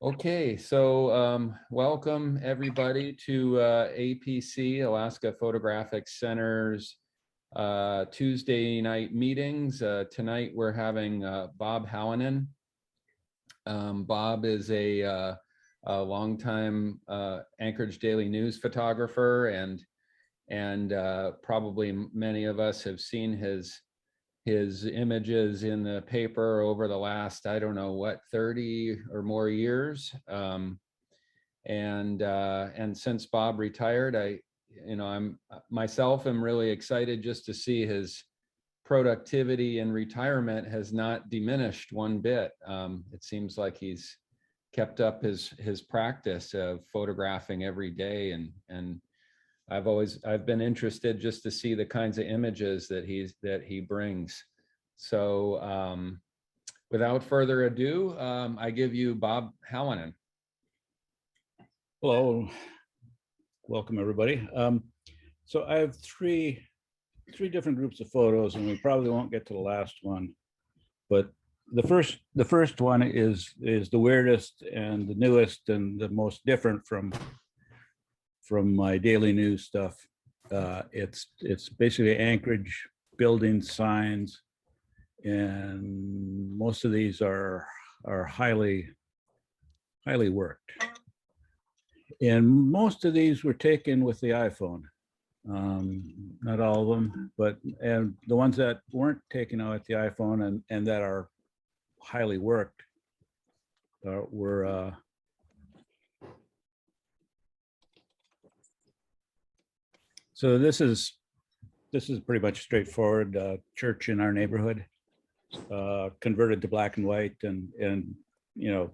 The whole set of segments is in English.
Okay, so welcome everybody to APC, Alaska Photographic Center's Tuesday night meetings. Tonight we're having Bob Hallinen. Bob is a longtime Anchorage Daily News photographer, and probably many of us have seen his images in the paper over the last, I don't know what, 30 or more years. And since Bob retired, I'm myself am really excited just to see his productivity in retirement has not diminished one bit. It seems like he's kept up his practice of photographing every day, and I've been interested just to see the kinds of images that he brings. So without further ado, I give you Bob Hallinen. Hello, welcome everybody. So I have three different groups of photos, and we probably won't get to the last one. But the first one is the weirdest and the newest and the most different from my daily news stuff. It's basically Anchorage building signs, and most of these are highly worked. And most of these were taken with the iPhone. Not all of them, and the ones that weren't taken out with the iPhone and that are highly worked were so this is pretty much straightforward. Church in our neighborhood, converted to black and white, and you know,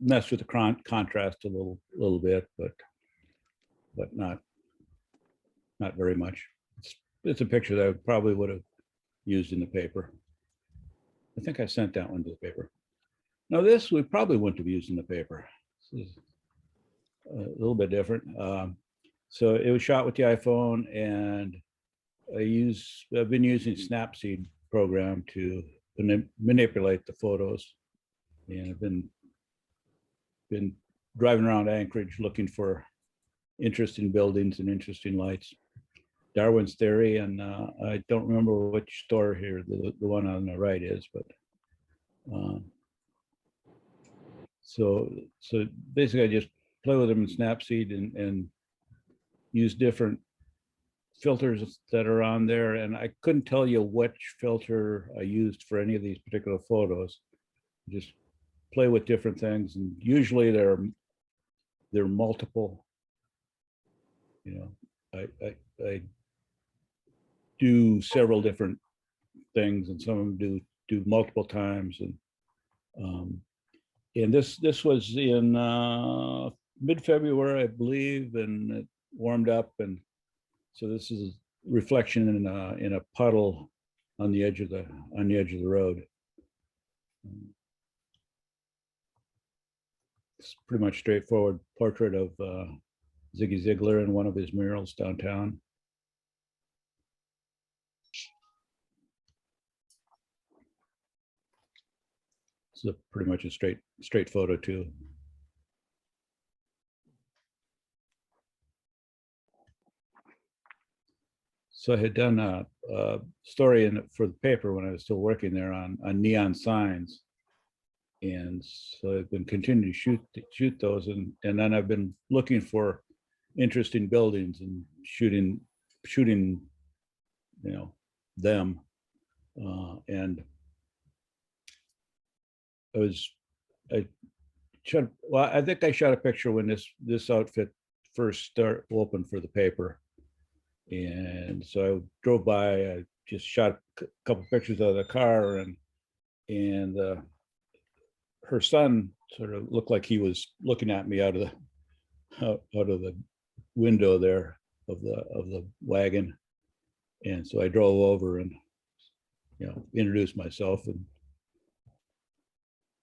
messed with the contrast a little bit, but not very much. It's a picture that I probably would have used in the paper. I think I sent that one to the paper. Now this we probably wouldn't have used in the paper. This is a little bit different. So it was shot with the iPhone, and I've been using Snapseed program to manipulate the photos, and I've been driving around Anchorage looking for interesting buildings and interesting lights. Darwin's Theory, and I don't remember which store here the one on the right is, but so basically I just play with them in Snapseed and use different filters that are on there, and I couldn't tell you which filter I used for any of these particular photos. Just play with different things, and usually they're multiple. You know, I do several different things, and some of them do multiple times, and this was in mid-February, I believe, and it warmed up, and so this is a reflection in a puddle on the edge of the road. It's pretty much straightforward portrait of Ziggy Ziglar in one of his murals downtown. It's pretty much a straight photo too. So I had done a story for the paper when I was still working there on neon signs, and so I've been continuing to shoot those, and then I've been looking for interesting buildings and shooting you know, them, and I think I shot a picture when this outfit first opened for the paper, and so I drove by. I just shot a couple pictures of the car, and her son sort of looked like he was looking at me out of the window there of the wagon, and so I drove over and, you know, introduced myself and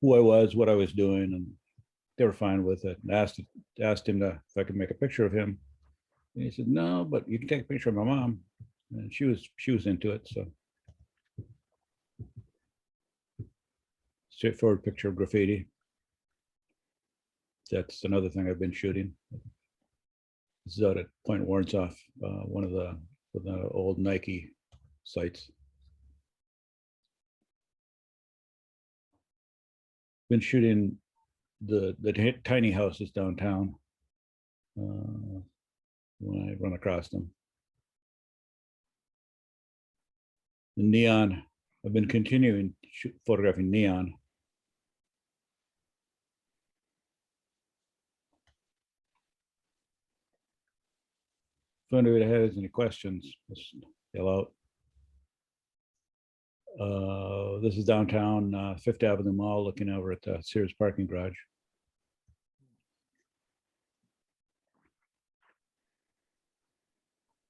who I was, what I was doing, and they were fine with it. And asked him if I could make a picture of him, and he said, "No, but you can take a picture of my mom," and she was into it. So straightforward picture of graffiti. That's another thing I've been shooting. This is out at Point Warrensoff, one of the old Nike sites. Been shooting the tiny houses downtown when I run across them. The neon, I've been continuing photographing neon. If anybody has any questions, just yell out. This is downtown Fifth Avenue Mall, looking over at the Sears parking garage.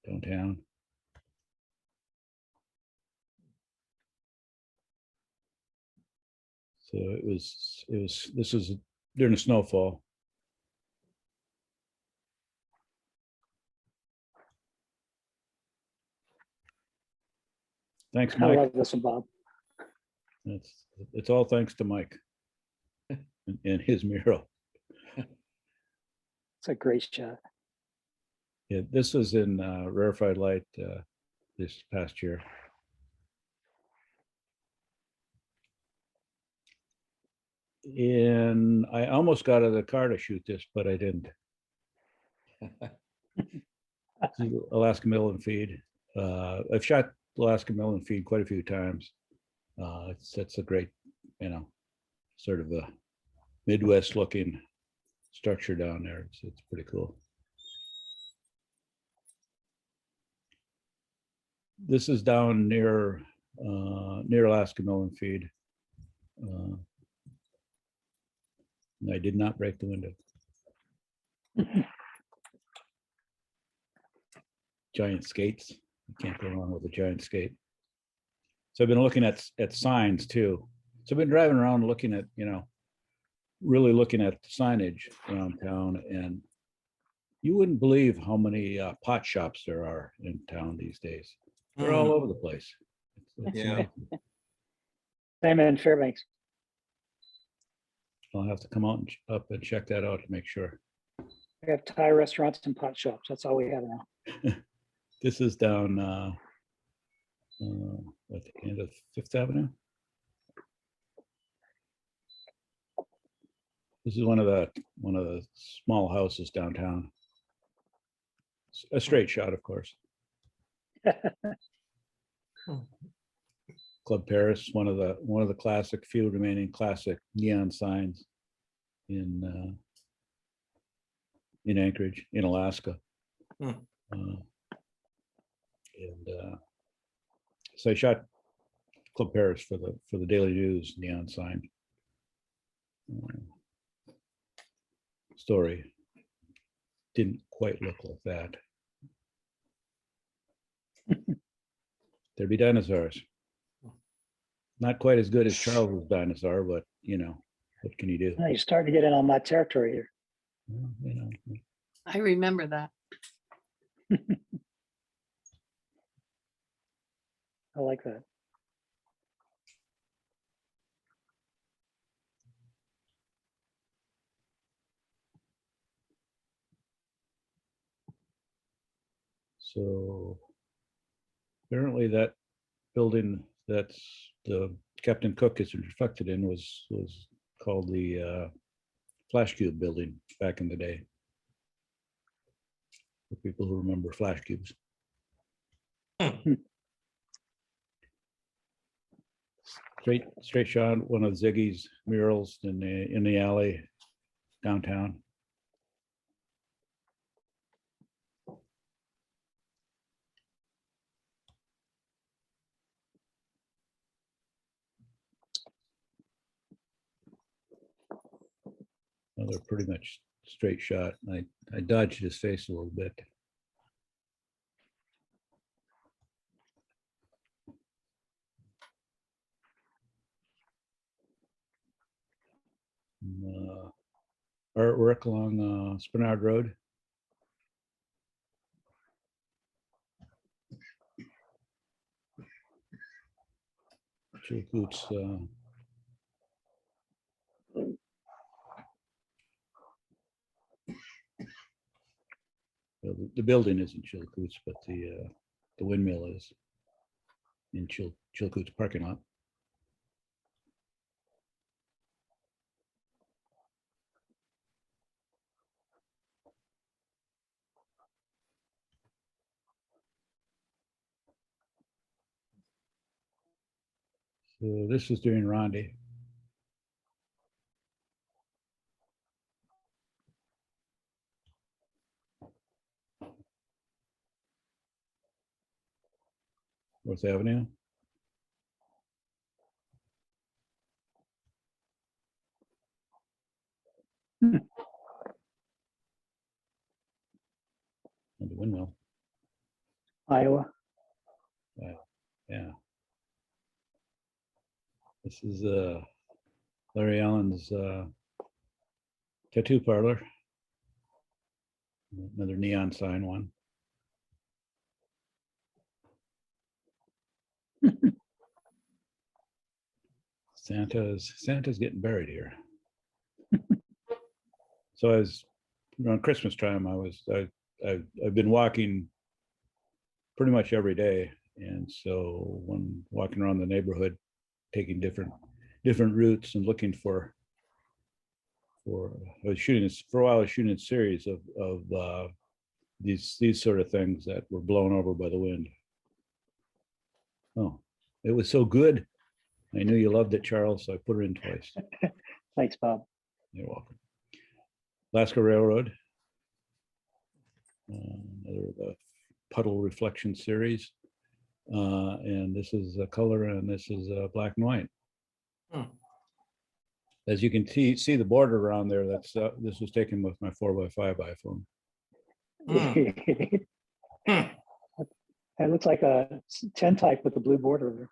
Downtown. So this was during the snowfall. Thanks, Mike. I love this one, Bob. It's all thanks to Mike and his mural. It's a great shot. Yeah, this was in Rarefied Light this past year. And I almost got out of the car to shoot this, but I didn't. Alaska Mill and Feed. I've shot Alaska Mill and Feed quite a few times. It's a great, sort of a Midwest looking structure down there. It's pretty cool. This is down near Alaska Mill and Feed. And I did not break the window. Giant skates. You can't go wrong with a giant skate. So I've been looking at signs too. So I've been driving around looking at, really looking at signage around town, and you wouldn't believe how many pot shops there are in town these days. They're all over the place. Yeah. Same in Fairbanks. I'll have to come out up and check that out to make sure. We have Thai restaurants and pot shops. That's all we have now. This is down at the end of Fifth Avenue. This is one of the small houses downtown. A straight shot, of course. Club Paris, one of the few remaining classic neon signs in Anchorage, in Alaska. So I shot Club Paris for the Daily News neon sign story. Didn't quite look like that. There'd be dinosaurs. Not quite as good as Charles's dinosaur, but what can you do? You're starting to get in on my territory here. Well, I remember that. I like that. So apparently that building that's the Captain Cook is reflected in was called the Flash Cube building back in the day. For people who remember flash cubes. Straight shot, one of Ziggy's murals in the alley downtown. Another pretty much straight shot. I dodged his face a little bit. Artwork along Spenard Road. Chilcoot's the building is in Chillicothe, but the windmill is in Chillicothe parking lot. So this is during Rondi. North Avenue. And the windmill. Iowa. Yeah. This is Larry Allen's tattoo parlor. Another neon sign one. Santa's getting buried here. So as around Christmas time, I've been walking pretty much every day, and so when walking around the neighborhood, taking different routes and looking for I was shooting this for a while. I was shooting a series of these sort of things that were blown over by the wind. Oh, it was so good. I knew you loved it, Charles, so I put it in twice. Thanks, Bob. You're welcome. Alaska Railroad, another the puddle reflection series, and this is a color, and this is black and white. As you can see the border around there. That's this was taken with my 4x5 iPhone. It looks like a 10 type with the blue border there.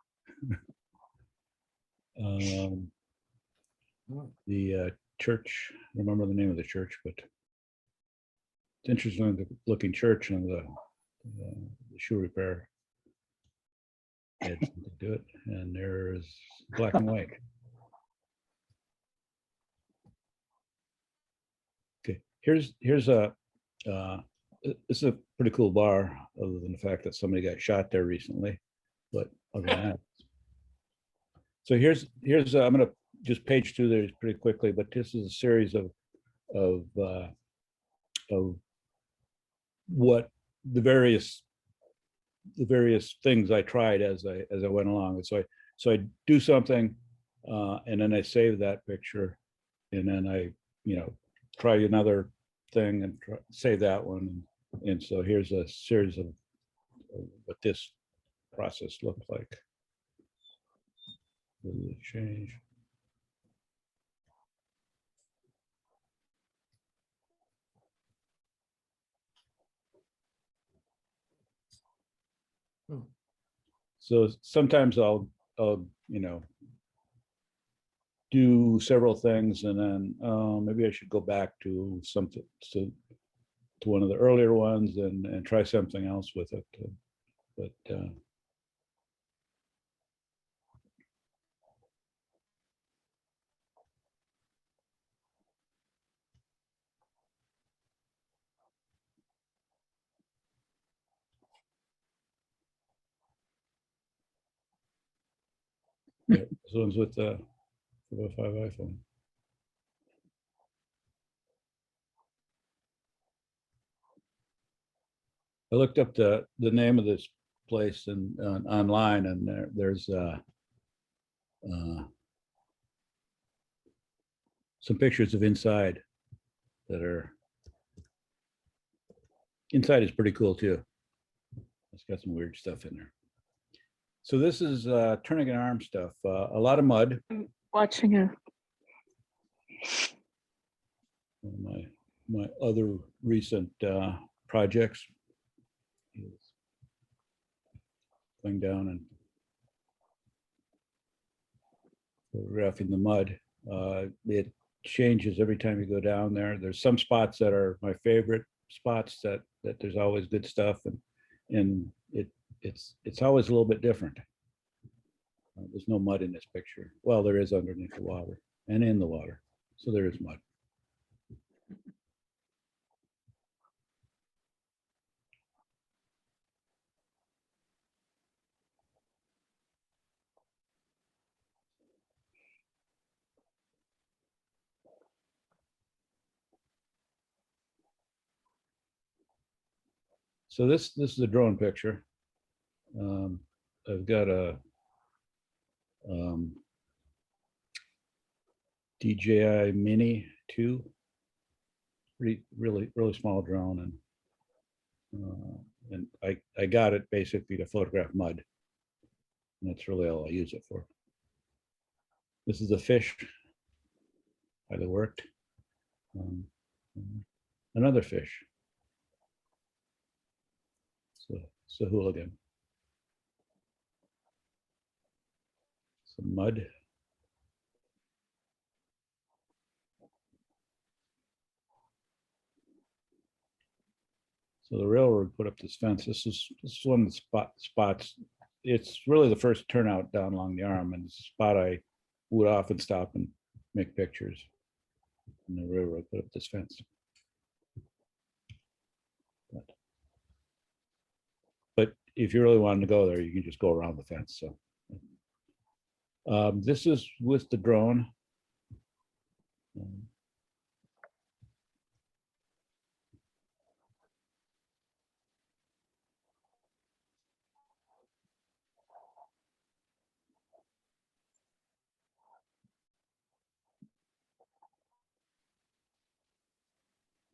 The church, I don't remember the name of the church, but it's interesting looking church, and the shoe repair had something to do it. And there's black and white. Okay, here's a this is a pretty cool bar, other than the fact that somebody got shot there recently. But other than that, so here's I'm gonna just page through there pretty quickly, but this is a series of what the various things I tried as I went along. And so I do something, and then I save that picture, and then I try another thing and save that one, and so here's a series of what this process looked like. Change. So sometimes I'll do several things, and then maybe I should go back to something to one of the earlier ones and try something else with it. But yeah, this one's with the 5 iPhone. I looked up the name of this place and online, and there's some pictures of inside that are inside is pretty cool too. It's got some weird stuff in there. So this is turning an arm stuff. A lot of mud. I'm watching a My other recent projects is going down and photographing the mud. It changes every time you go down there. There's some spots that are my favorite spots that there's always good stuff, and it's always a little bit different. There's no mud in this picture. Well, there is underneath the water and in the water, so there is mud. So this is a drone picture. I've got a DJI Mini 2, really small drone, and I got it basically to photograph mud. And that's really all I use it for. This is a fish. Highly worked. Another fish. So it's a hooligan. Some mud. So the railroad put up this fence. This is one of the spots. It's really the first turnout down along the arm, and it's a spot I would often stop and make pictures. And the railroad put up this fence. But if you really wanted to go there, you can just go around the fence. So this is with the drone.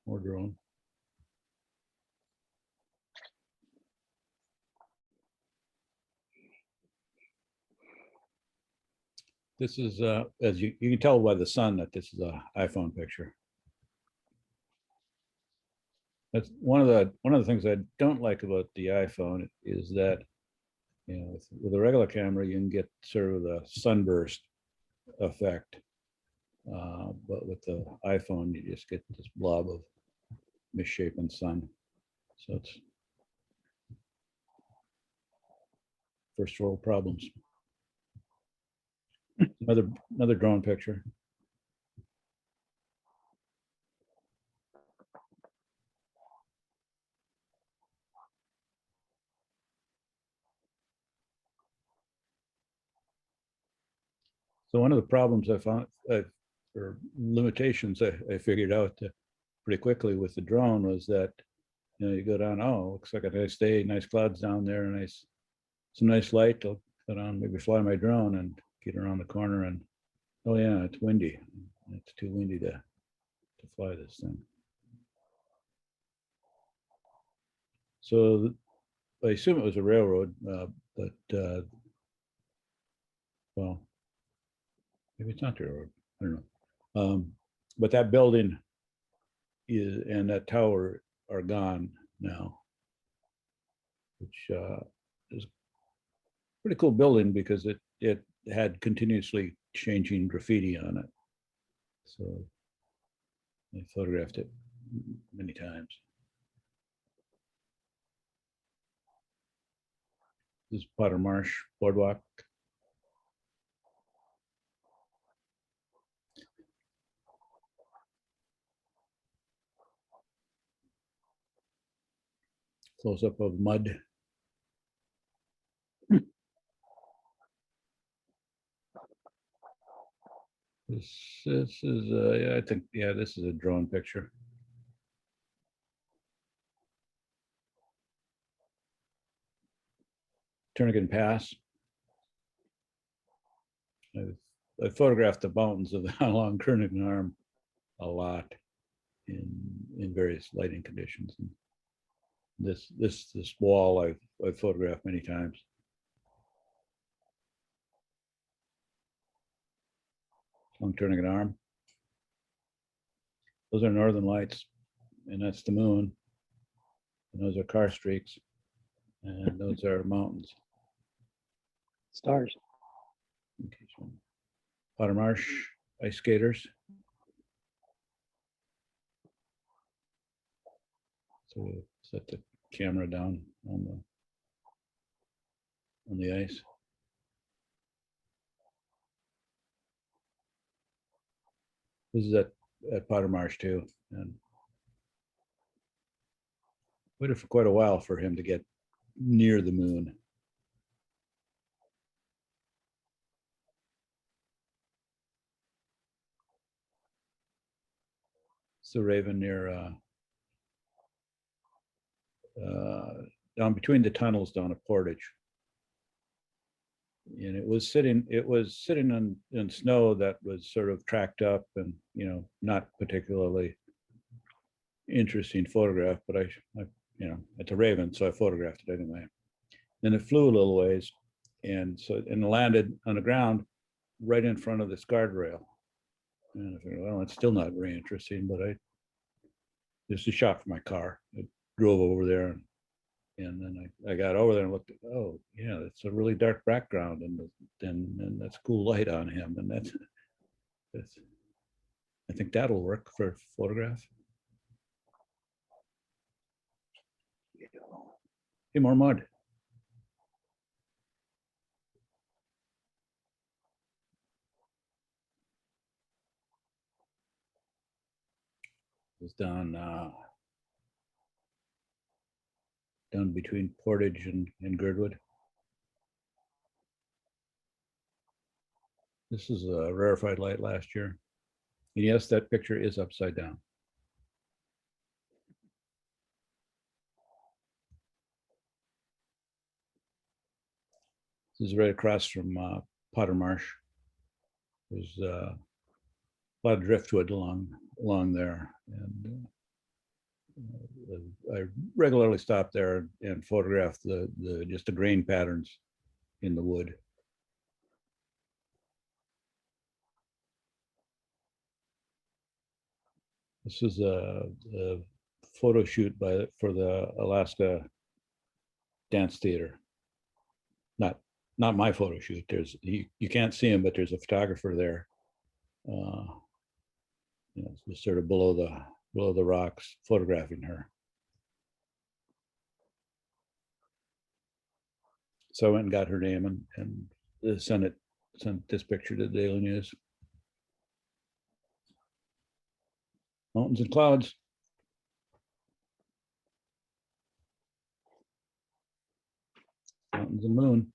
More drone. This is, as you can tell by the sun that this is an iPhone picture. That's one of the things I don't like about the iPhone is that, you know, with a regular camera you can get sort of the sunburst effect, but with the iPhone you just get this blob of misshapen sun. So it's first world problems. Another drone picture. So one of the problems I found, or limitations I figured out pretty quickly with the drone was that, you know, you go down, oh, looks like a nice day, nice clouds down there, some nice light. I'll go down, maybe fly my drone and get around the corner, and oh yeah, it's windy. It's too windy to fly this thing. So I assume it was a railroad, but well, maybe it's not the railroad. I don't know. But that building and that tower are gone now, which is a pretty cool building because it had continuously changing graffiti on it. So I photographed it many times. This is Potter Marsh Boardwalk. Close up of mud. This is yeah, I think, yeah, this is a drone picture. Turnagain Pass. I photographed the mountains of the along Turnagain Arm a lot in various lighting conditions. And this wall I've photographed many times. Along Turnagain Arm. Those are northern lights, and that's the moon. And those are car streaks, and those are mountains. Stars. Okay, so Potter Marsh ice skaters. So we'll set the camera down on the ice. This is at Potter Marsh too, and waited for quite a while for him to get near the moon. It's the Raven near down between the tunnels down at Portage. And it was sitting in snow that was sort of tracked up and, not particularly interesting photograph, but I it's a raven, so I photographed it anyway. Then it flew a little ways and landed on the ground right in front of this guardrail. And I figured, well, it's still not very interesting, but this is a shot from my car. I drove over there and then I got over there and looked at, oh yeah, it's a really dark background and that's cool light on him. And that's I think that'll work for a photograph. Hey, more mud. It's down between Portage and Girdwood. This is a rarefied light last year. And yes, that picture is upside down. This is right across from Potter Marsh. There's a lot of driftwood along there. And I regularly stop there and photograph just the grain patterns in the wood. This is a photo shoot for the Alaska Dance Theater. Not my photo shoot. You can't see him, but there's a photographer there. Just sort of below the rocks, photographing her. So I went and got her name and sent this picture to the Daily News. Mountains and clouds. Mountains and moon.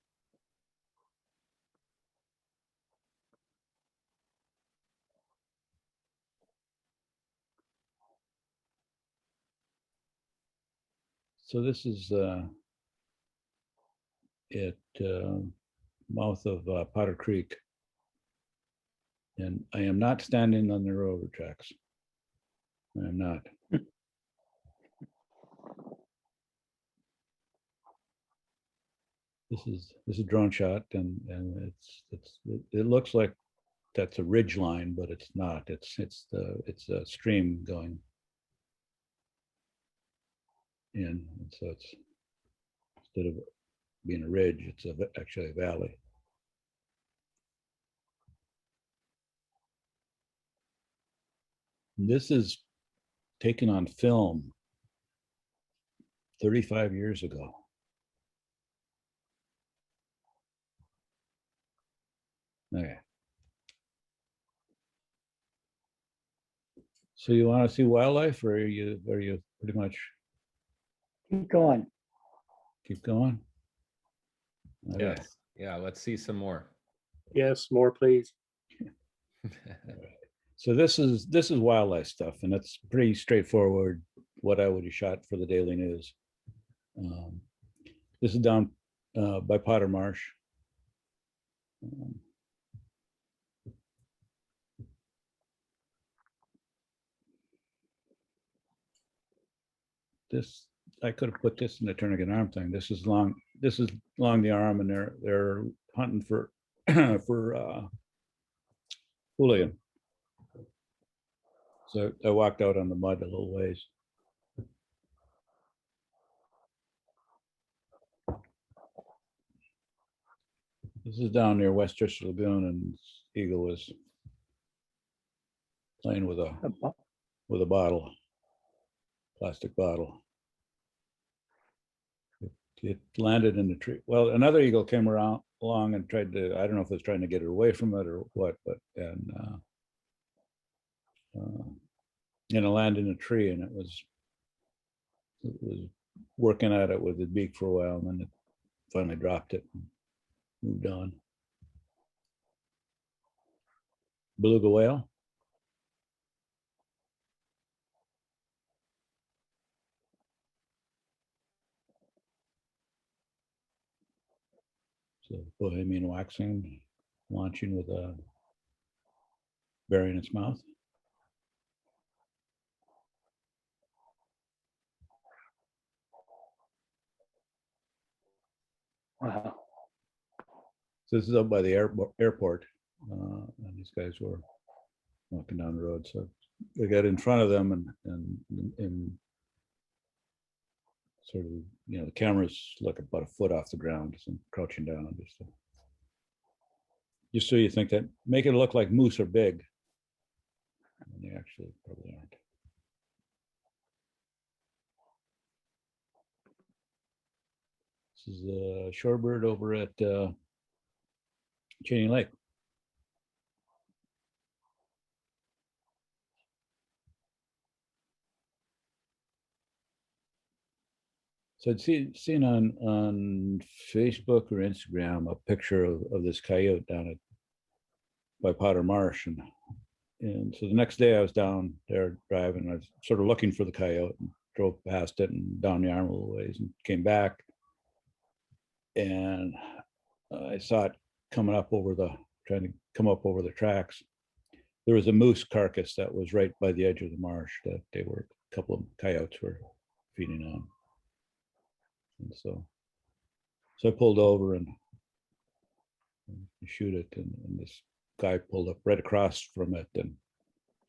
So this is at mouth of Potter Creek. And I am not standing on the railroad tracks. I am not. This is a drone shot, and it looks like that's a ridge line, but it's not. It's a stream going in, and so it's, instead of being a ridge, it's actually a valley. This is taken on film 35 years ago. Okay. So you want to see wildlife, or are you pretty much Keep going. keep going? Okay. Yes. Yeah, let's see some more. Yes, more please. So this is wildlife stuff, and it's pretty straightforward what I would have shot for the Daily News. This is down by Potter Marsh. This, I could have put this in the tourniquet arm thing. This is along the arm, and they're hunting for for hooligan. So I walked out on the mud a little ways. This is down near West Chester Lagoon, and Eagle was playing with a bottle, plastic bottle. It landed in the tree. Well, another eagle came along and tried to, I don't know if it was trying to get it away from it or what, but it landed in a tree, and it was working at it with its beak for a while, and then it finally dropped it and moved on. Beluga whale. So Bohemian waxing, launching with a berry in its mouth. Wow. So this is up by the airport, and these guys were walking down the road. So they got in front of them, and sort of, you know, the camera's like about a foot off the ground, so I'm crouching down just so you think that, make it look like moose are big, and they actually probably aren't. This is a shorebird over at Cheney Lake. So I'd seen on Facebook or Instagram a picture of this coyote down at by Potter Marsh, and so the next day I was down there driving. I was sort of looking for the coyote and drove past it and down the arm a little ways and came back, and I saw it coming up trying to come up over the tracks. There was a moose carcass that was right by the edge of the marsh that a couple of coyotes were feeding on. And so I pulled over and shoot it, and this guy pulled up right across from it and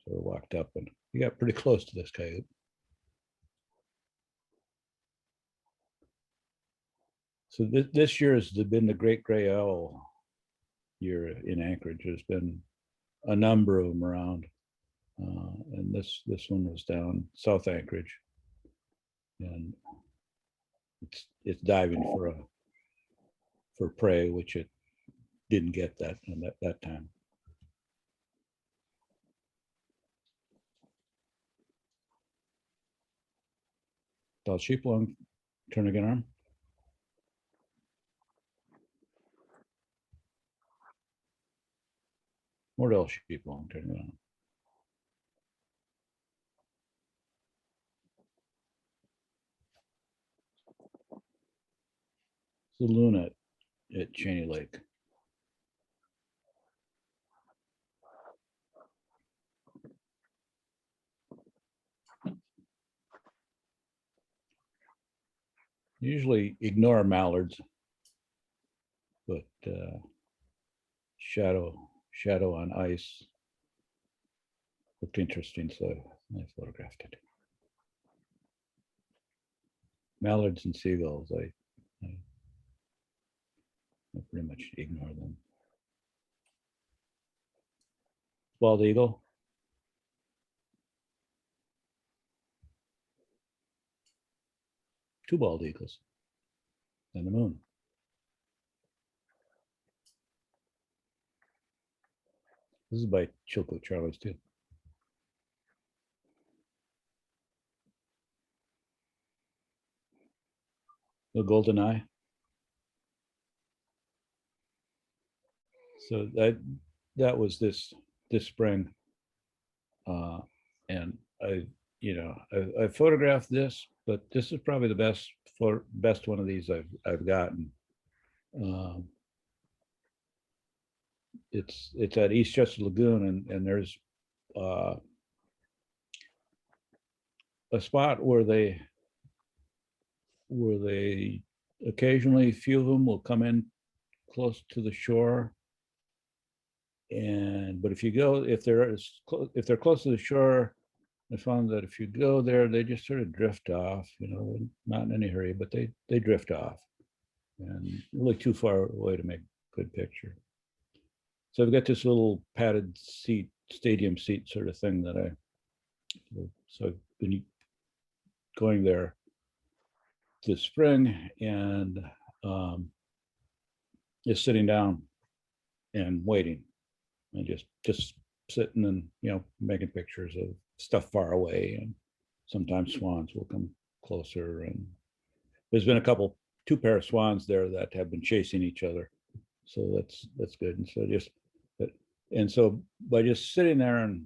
sort of walked up, and he got pretty close to this coyote. So this year has been the great gray owl year in Anchorage. There's been a number of them around, and this one was down South Anchorage, and it's diving for prey, which it didn't get that time. Tall sheep long, turn again arm. More tall sheep long, turn again arm. The Luna at Cheney Lake. Usually ignore mallards, but shadow on ice looked interesting, so I photographed it. Mallards and seagulls, I pretty much ignore them. Bald eagle. Two bald eagles and the moon. This is by Chilcote Charlie's too. The golden eye. So that was this spring, and I photographed this, but this is probably the best one of these I've gotten. It's at East Chester Lagoon, and there's a spot where they occasionally, a few of them will come in close to the shore, but if they're close to the shore, I found that if you go there, they just sort of drift off, not in any hurry, but they drift off, and really too far away to make a good picture. So I've got this little padded seat, stadium seat sort of thing so I've been going there this spring, and just sitting down and waiting, and just sitting and making pictures of stuff far away, and sometimes swans will come closer, and there's been two pair of swans there that have been chasing each other, so that's good. And so by just sitting there and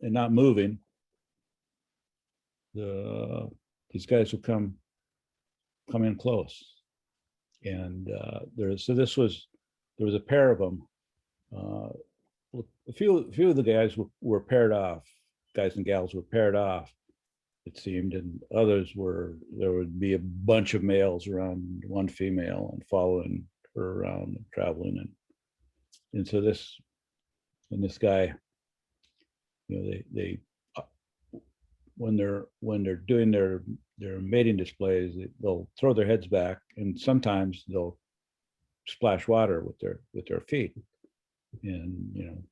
not moving, these guys will come in close, And there was a pair of them. A few of the guys were paired off. Guys and gals were paired off, it seemed, and others there would be a bunch of males around one female and following her around and traveling. And so this guy, they when they're doing their mating displays, they'll throw their heads back, and sometimes they'll splash water with their feet. And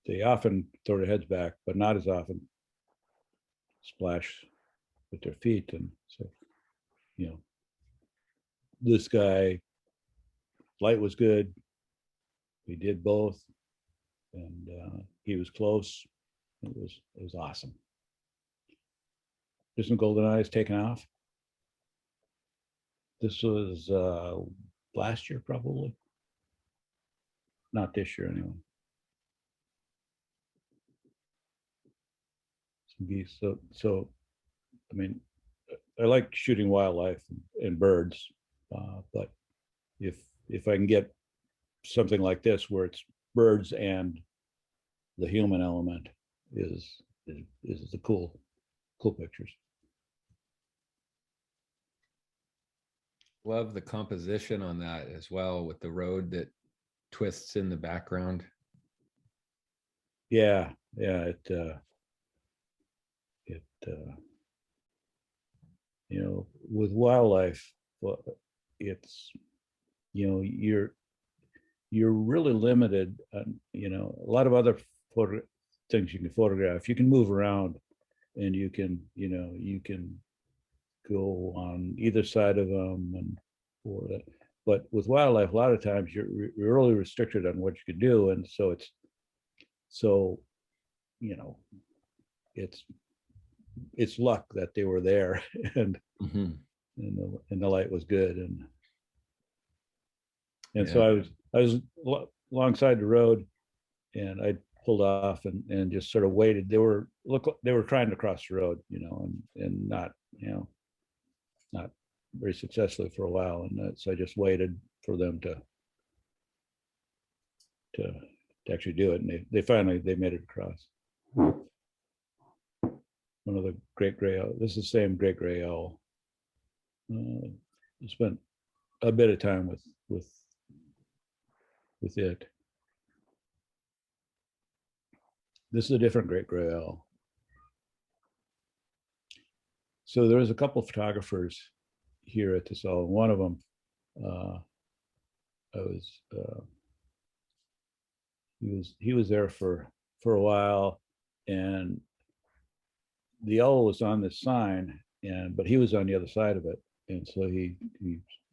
they often throw their heads back, but not as often splash with their feet. And so, this guy, light was good. We did both, and he was close. It was awesome. There's some golden eyes taken off. This was last year, probably. Not this year, anyway. Some geese. So, I mean, I like shooting wildlife and birds, but if I can get something like this where it's birds and the human element is the cool pictures. Love the composition on that as well, with the road that twists in the background. Yeah, with wildlife, well, it's you're really limited on a lot of other things you can photograph. You can move around, and you can go on either side of them, or that. But with wildlife, a lot of times you're really restricted on what you can do, and so it's luck that they were there, and Mm-hmm. and the light was good, and Yeah. so I was alongside the road, and I pulled off and just sort of waited. They were trying to cross the road, and not not very successfully for a while, and so I just waited for them to actually do it, and they finally made it across. One of the great gray owl. This is the same great gray owl. Spent a bit of time with it. This is a different great gray owl. So there was a couple of photographers here at this owl. One of them, he was there for a while, and the owl was on this sign, but he was on the other side of it, and so he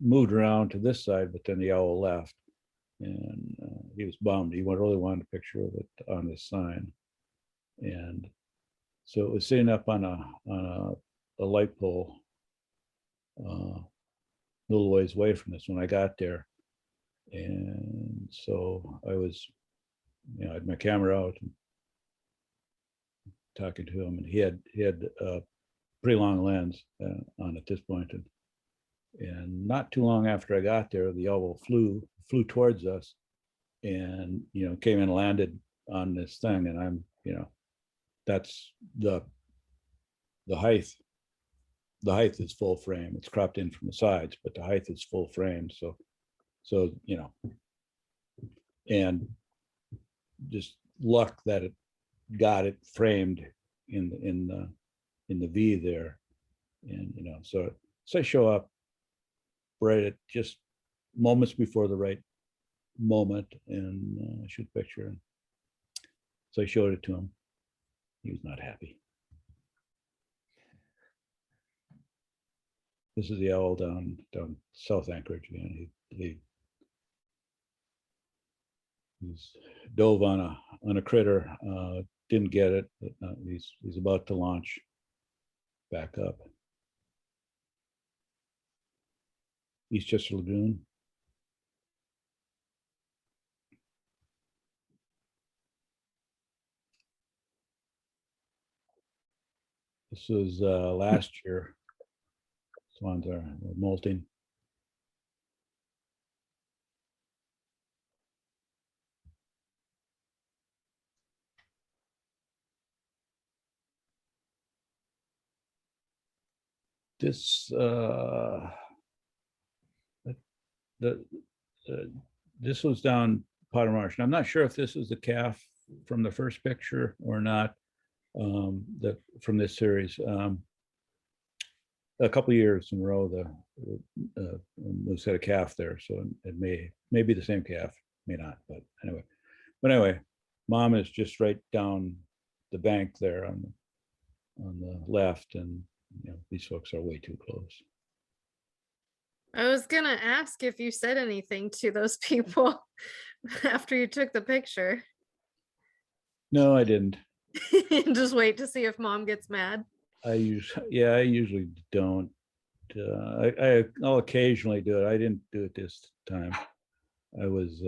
moved around to this side, but then the owl left, and he was bummed. He really wanted a picture of it on this sign, and so it was sitting up on a light pole, a little ways away from this when I got there, and so I was, I had my camera out and talking to him, and he had a pretty long lens on at this point, and not too long after I got there, the owl flew towards us, and came and landed on this thing, and I'm that's the height. The height is full frame. It's cropped in from the sides, but the height is full frame. So and just luck that it got it framed in the V there, and so I show up right at just moments before the right moment, and shoot a picture. And so I showed it to him. He was not happy. This is the owl down South Anchorage again. He's dove on a critter, didn't get it. But, he's about to launch back up. Eastchester Lagoon. This was last year. Swans are molting. This the this was down Potter Marsh, and I'm not sure if this is the calf from the first picture or not. That from this series, a couple of years in a row, the moose had a calf there, so it may be the same calf, may not, but anyway, mom is just right down the bank there on the left, and these folks are way too close. I was gonna ask if you said anything to those people after you took the picture. No, I didn't. Just wait to see if mom gets mad. I usually don't. I'll occasionally do it. I didn't do it this time. I was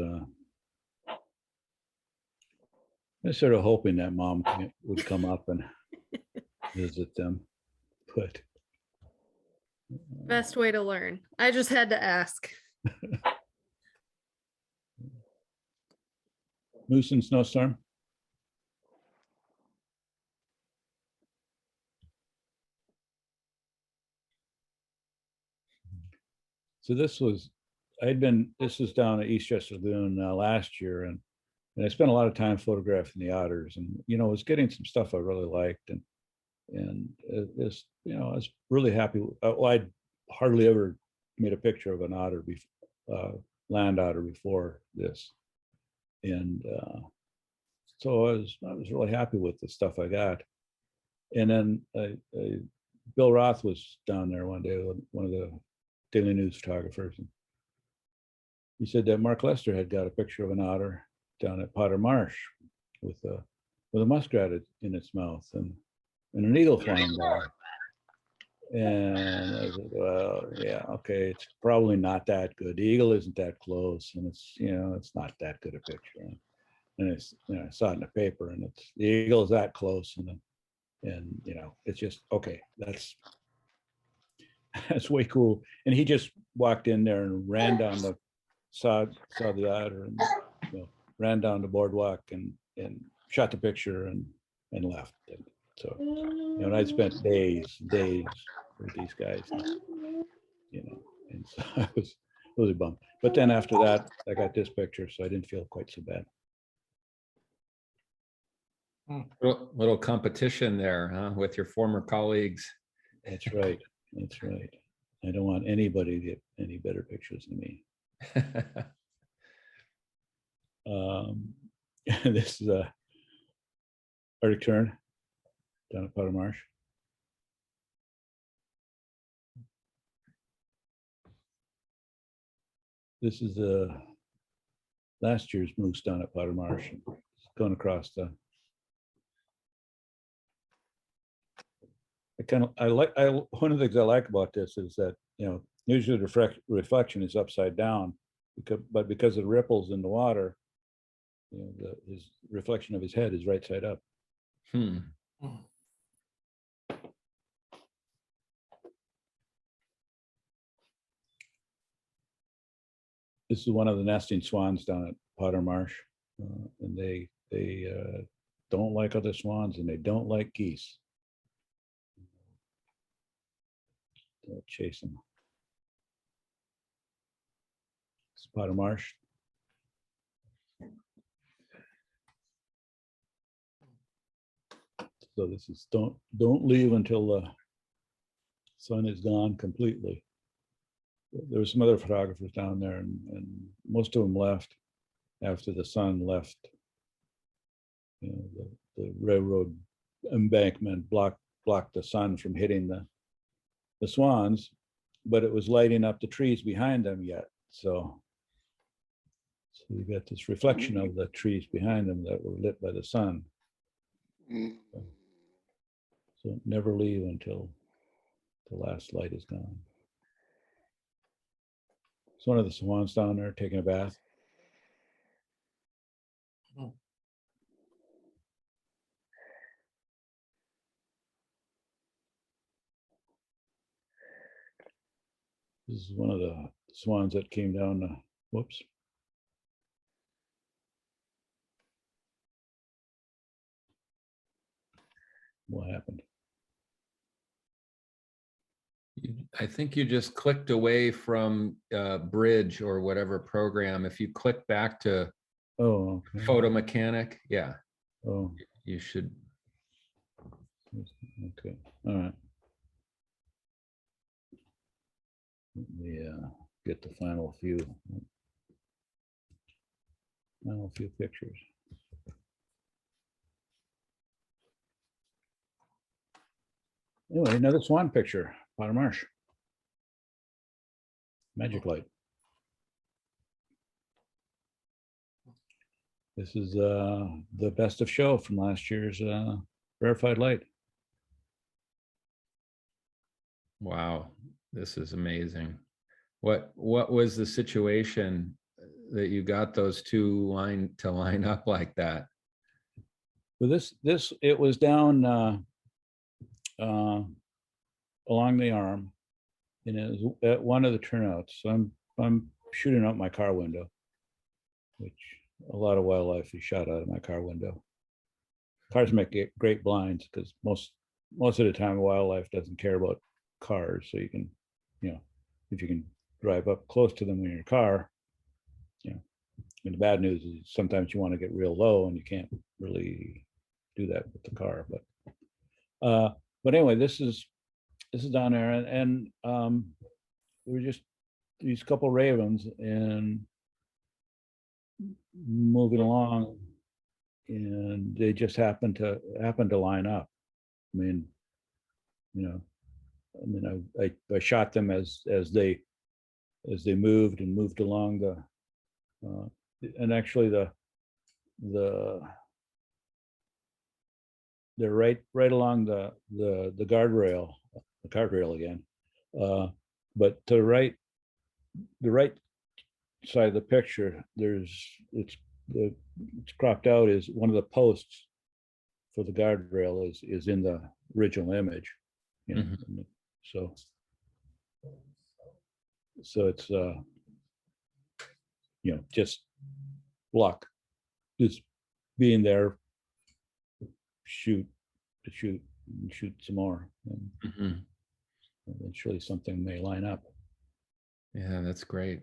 sort of hoping that mom would come up and visit them, but Best way to learn. I just had to ask. moose and snowstorm. So this was down at East Chester Lagoon last year, and I spent a lot of time photographing the otters, and I was getting some stuff I really liked, and this I was really happy. Well, I'd hardly ever made a picture of an otter, land otter, before this, and so I was really happy with the stuff I got. And then Bill Roth was down there one day, one of the Daily News photographers, and he said that Mark Lester had got a picture of an otter down at Potter Marsh with a muskrat in its mouth and an eagle flying by. And I said, well, yeah, okay, it's probably not that good. The eagle isn't that close, and it's not that good a picture. And it's I saw it in the paper, and the eagle is that close, and it's just okay. That's way cool. And he just walked in there and ran down saw the otter, and ran down the boardwalk and shot the picture and left. And so I'd spent days with these guys, and so I was really bummed. But then after that, I got this picture, so I didn't feel quite so bad. Little competition there, huh, with your former colleagues. That's right. That's right. I don't want anybody to get any better pictures than me. This is Arctic tern down at Potter Marsh. This is last year's moose down at Potter Marsh. It's going across the. One of the things I like about this is that usually the reflection is upside down, but because of the ripples in the water, his reflection of his head is right side up. This is one of the nesting swans down at Potter Marsh, and they don't like other swans, and they don't like geese. They'll chase them. It's Potter Marsh. So this is don't leave until the sun is gone completely. There were some other photographers down there, and most of them left after the sun left. The railroad embankment blocked the sun from hitting the swans, but it was lighting up the trees behind them yet. So you got this reflection of the trees behind them that were lit by the sun. So never leave until the last light is gone. It's one of the swans down there taking a bath. This is one of the swans that came down the, whoops. What happened? I think you just clicked away from Bridge or whatever program. If you click back to Oh, okay. Photo Mechanic, yeah, Oh, you should. okay. All right. Let me get the final few pictures. Anyway, another swan picture, Potter Marsh. Magic light. This is the best of show from last year's Rarefied light. Wow, this is amazing. What was the situation that you got those two to line up like that? Well, it was down along the arm, and it was at one of the turnouts. So I'm shooting out my car window, which a lot of wildlife is shot out of my car window. Cars make great blinds because most of the time wildlife doesn't care about cars. So you can, if you can drive up close to them in your car, and the bad news is sometimes you want to get real low and you can't really do that with the car. But anyway, this is down there, and there were just these couple ravens and moving along, and they just happened to line up. I mean, I shot them as they moved along the and actually they're right along the guardrail again, but to the right side of the picture, it's cropped out is one of the posts for the guardrail is in the original image, so it's just luck, just being there, shoot some more, and eventually something may line up. Yeah, that's great.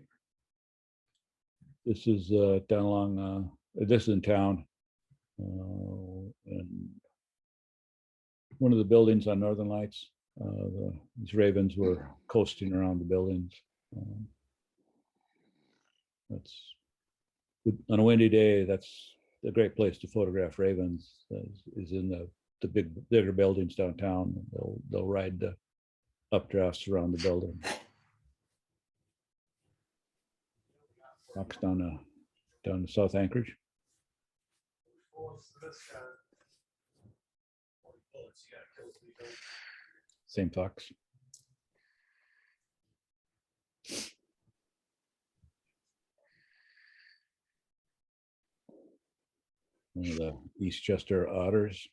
This is down along this is in town, and one of the buildings on Northern Lights, these ravens were coasting around the buildings. That's on a windy day, that's a great place to photograph ravens, is in the bigger buildings downtown. They'll ride the updrafts around the building. Fox down to South Anchorage. Same fox. One of the Eastchester otters.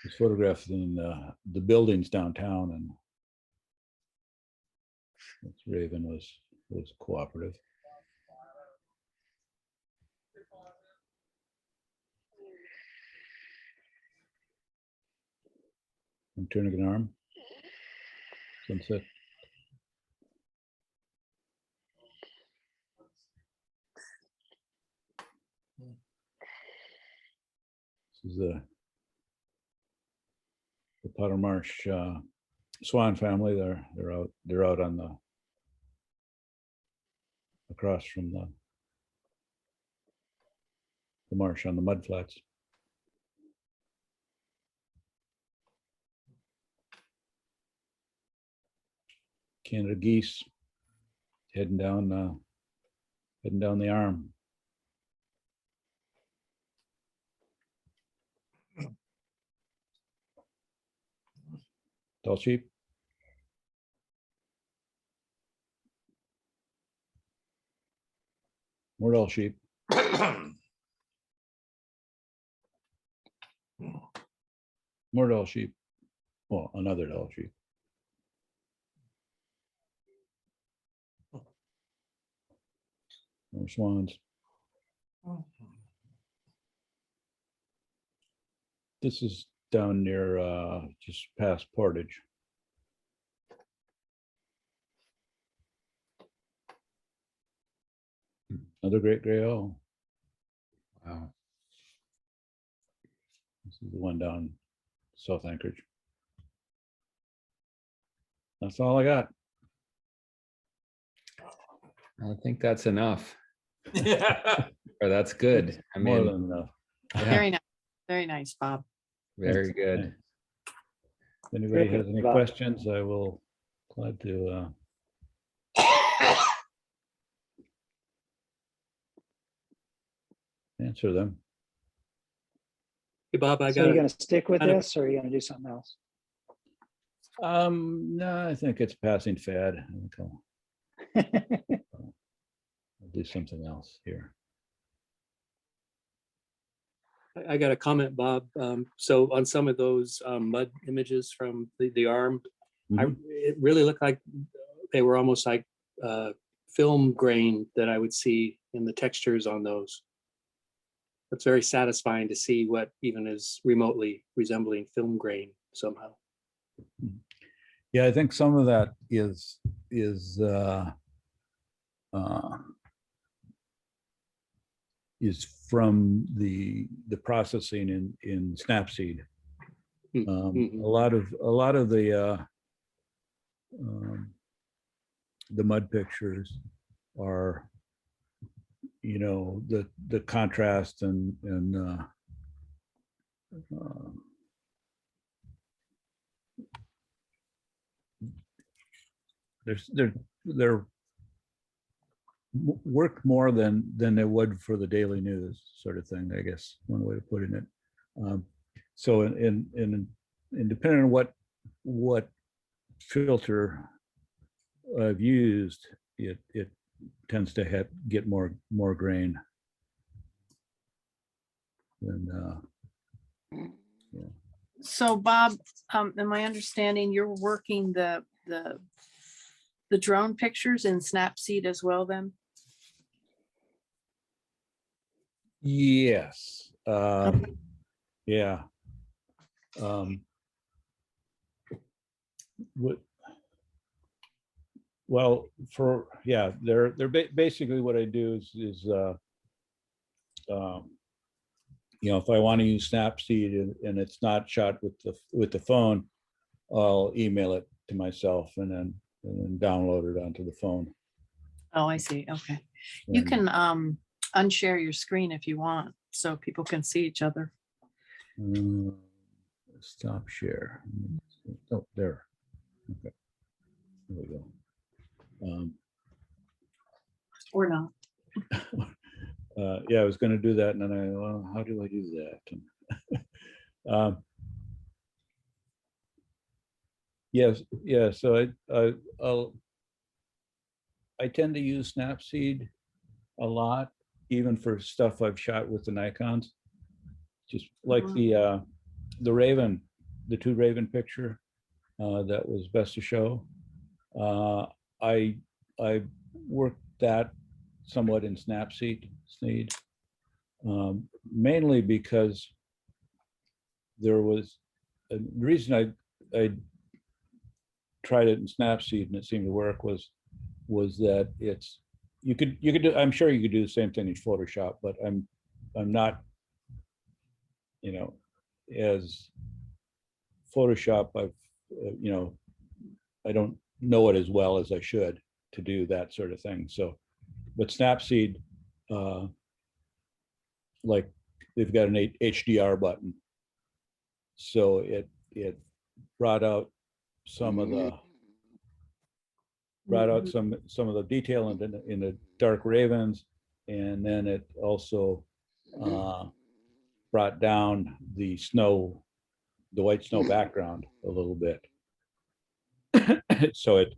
It's photographed in the buildings downtown, and this raven was cooperative. I'm turning an arm. Sunset. This is the Potter Marsh swan family. They're out on the across from the marsh on the mud flats. Canada geese heading down the arm. Tall sheep. More tall sheep. More tall sheep. Well, another tall sheep. More swans. This is down near just past Portage. Another great gray owl. Wow. This is the one down South Anchorage. That's all I got. I think that's enough. Yeah. Or that's good. I More mean, than enough. yeah, Very nice, Bob. very good. If anybody Very has good, any Bob. questions, I will glad to answer them. Hey, Bob, I So you're got gonna stick with kind of- this or are you gonna do something else? No, I think it's passing fad. I think I'll do something else here. I got a comment, Bob. So on some of those mud images from the arm, Mhm. it really looked like they were almost like film grain that I would see in the textures on those. It's very satisfying to see what even is remotely resembling film grain somehow. Yeah, I think some of that is from the processing in Snapseed. Mhm. A lot of the mud pictures are, the contrast and they're work more than they would for the daily news sort of thing, I guess, one way of putting it. So in depending on what filter I've used, it tends to get more grain than So Bob, am I understanding you're working the drone pictures in Snapseed as well then? yes. Okay. Yeah. Well, they're basically what I do is if I want to use Snapseed and it's not shot with the phone, I'll email it to myself and then download it onto the phone. Oh, I see. Okay. You And, can unshare your screen if you want, so people can see each other. stop share. Oh, there. Okay. There we go. Or not. Yeah, I was going to do that, and then well, how do I do that? Yes, yeah. So I tend to use Snapseed a lot, even for stuff I've shot with the Nikons. Just like the Raven, the 2 Raven picture that was best to show. I worked that somewhat in Snapseed, mainly because there was the reason I tried it in Snapseed and it seemed to work was that you could do, I'm sure you could do the same thing in Photoshop, but I'm not, as Photoshop, I don't know it as well as I should to do that sort of thing. So, but Snapseed, like they've got an HDR button, so it brought out some of the some of the detail in the dark ravens, and then it also brought down the white snow background a little bit. so it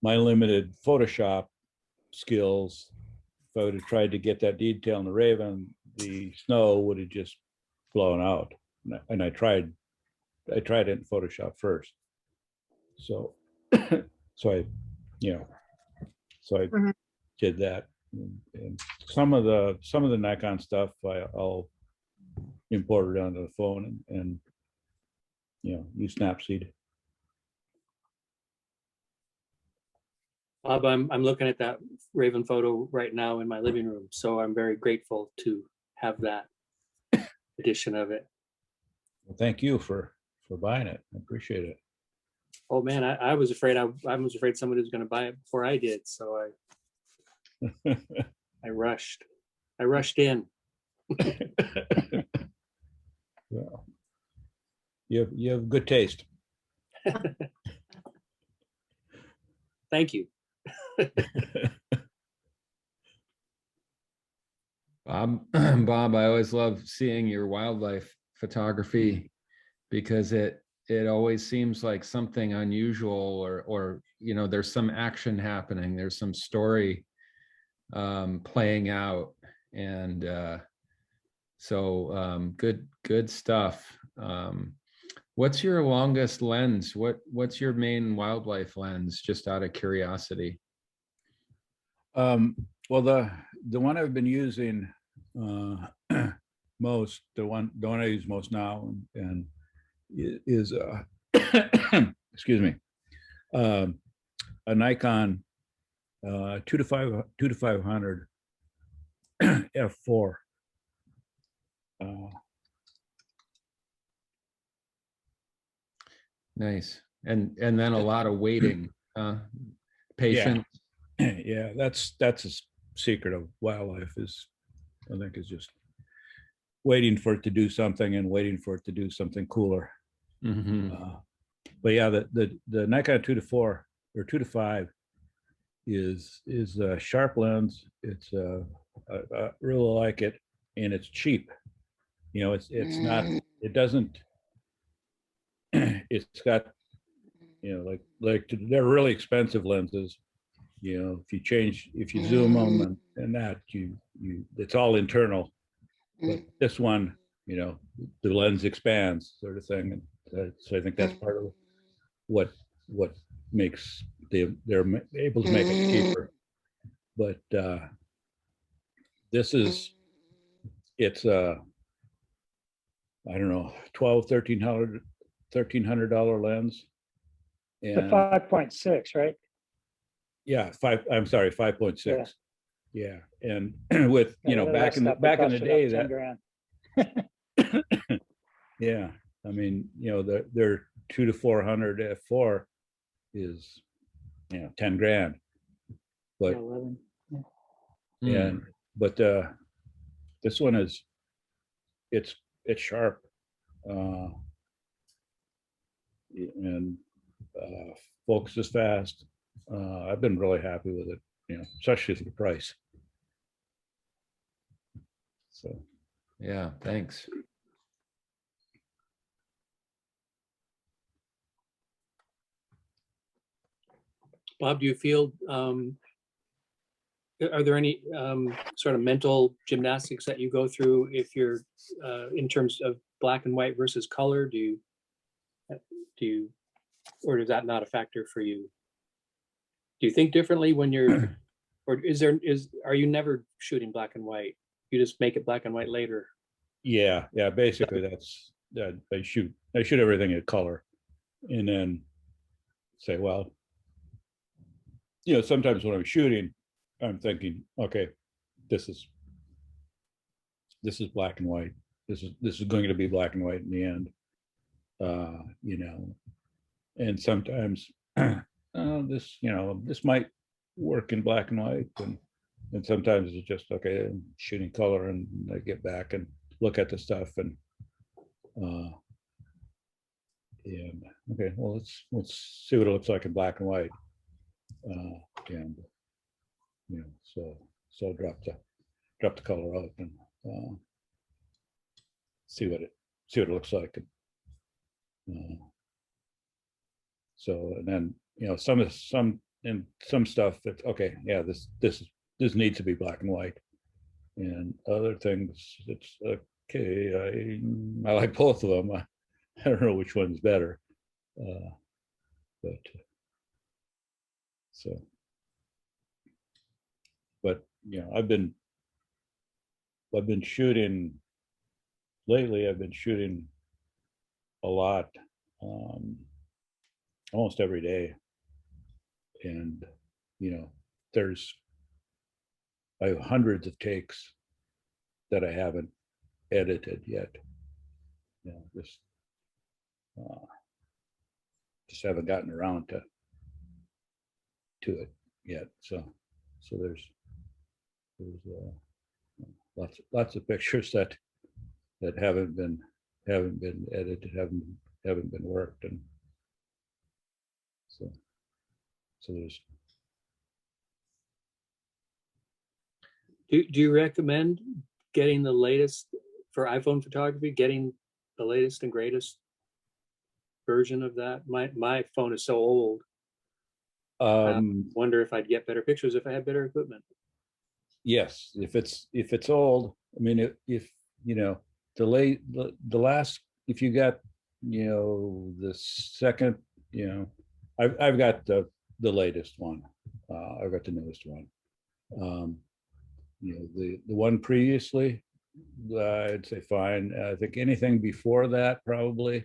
my limited Photoshop skills, if I would have tried to get that detail in the raven, the snow would have just blown out. And I tried it in Photoshop first. So I So I Mhm. did that. And some of the Nikon stuff I'll import it onto the phone and use Snapseed. Bob, I'm looking at that Raven photo right now in my living room, so I'm very grateful to have that edition of it. Well, thank you for buying it. I appreciate it. Oh man, I was afraid I was afraid somebody was going to buy it before I did, so I rushed. I rushed in. Well, you have good taste. Thank you. Bob, I always love seeing your wildlife photography because it always seems like something unusual or there's some action happening, there's some story playing out, and so good stuff. What's your longest lens? What's your main wildlife lens, just out of curiosity? Well, the one I've been using most, the one I use most now, and is excuse me, a Nikon 2 to 500 f4. Nice. And then a lot of waiting, patience. Yeah, that's a secret of wildlife, is I think is just waiting for it to do something and waiting for it to do something cooler. Mhm. But yeah, the Nikon 2 to 4 or 2 to 5 is a sharp lens. It's I really like it, and it's cheap. It's not, it doesn't, it's got, like they're really expensive lenses. If you zoom them and that, it's all internal. But this one, the lens expands, sort of thing. And so I think that's part of what makes they're able to make it cheaper. But it's I don't know, $1,300 lens. The And 5.6, right? yeah, 5.6. Yeah. And with, Yeah, back in the cost day, about 10 that, grand. yeah, I mean, their 2 to 400 f4 is, 10 grand. Yeah, But 11. and but this one is, it's sharp, and focuses fast. I've been really happy with it, especially for the price. So Yeah, thanks. Bob, do you feel are there any sort of mental gymnastics that you go through if you're in terms of black and white versus color? Do you, or is that not a factor for you? Do you think differently when you're, or are you never shooting black and white? You just make it black and white later? yeah, basically that's I shoot everything in color, and then say, well, sometimes when I'm shooting, I'm thinking, okay, this is black and white. This is going to be black and white in the end. And sometimes this might work in black and white, and sometimes it's just, okay, I'm shooting color, and I get back and look at the stuff and okay, well, let's see what it looks like in black and white, and so drop the color out and see what it looks like. And, so, and then some stuff that, okay, yeah, this needs to be black and white, and other things it's okay. I like both of them. I don't know which one's better, but so you know, I've been shooting lately. I've been shooting a lot, almost every day, and you know, I have hundreds of takes that I haven't edited yet. You know, just haven't gotten around to it yet. So there's lots of pictures that haven't been edited, haven't been worked, and so there's. Do you recommend getting the latest for iPhone photography, getting the latest and greatest version of that? My phone is so old. Wonder if I'd get better pictures if I had better equipment. Yes, if it's old, I mean, if you know, the last, if you got, you know, the second, you know, I've got the latest one. I've got the newest one. You know, the one previously, I'd say fine. I think anything before that, probably,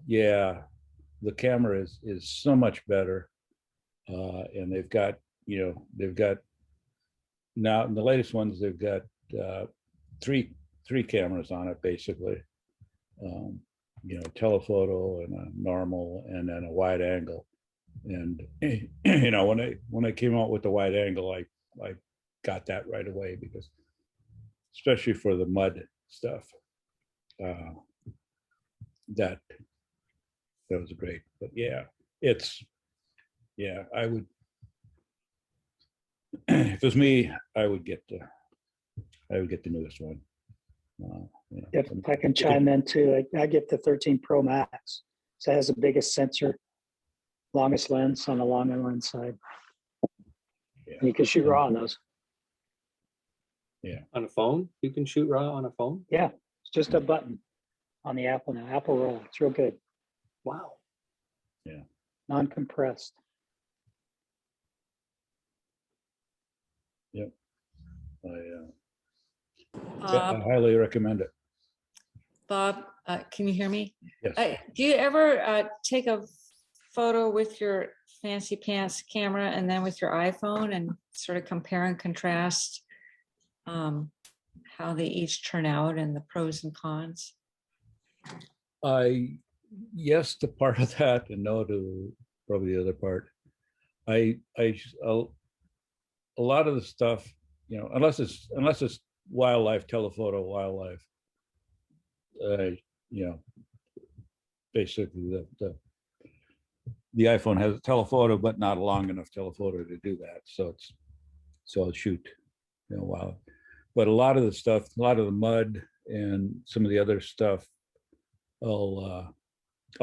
yeah, the camera is so much better. And they've got now in the latest ones, they've got three cameras on it, basically. You know, telephoto and a normal and then a wide angle. And you know, when I came out with the wide angle, I got that right away, because especially for the mud stuff, that was great. But yeah, I would, if it was me, I would get the newest one. You know, If I can chime in too, I get the 13 Pro Max. So it has the biggest sensor, longest lens on the long lens side. yeah. And you can shoot raw on those. On a phone, you can shoot raw on a phone. Yeah, it's just a button on the Apple now. Apple Raw. It's real good. Wow. Non-compressed. Yep. I Bob, highly recommend it. can you hear me? Yes. Do you ever take a photo with your fancy pants camera and then with your iPhone and sort of compare and contrast how they each turn out and the pros and cons? Yes to part of that and no to probably the other part. A lot of the stuff, you know, unless it's wildlife, telephoto wildlife, you know, basically the iPhone has a telephoto, but not a long enough telephoto to do that. So I'll shoot, you know, wild. But a lot of the stuff, a lot of the mud and some of the other stuff, I'll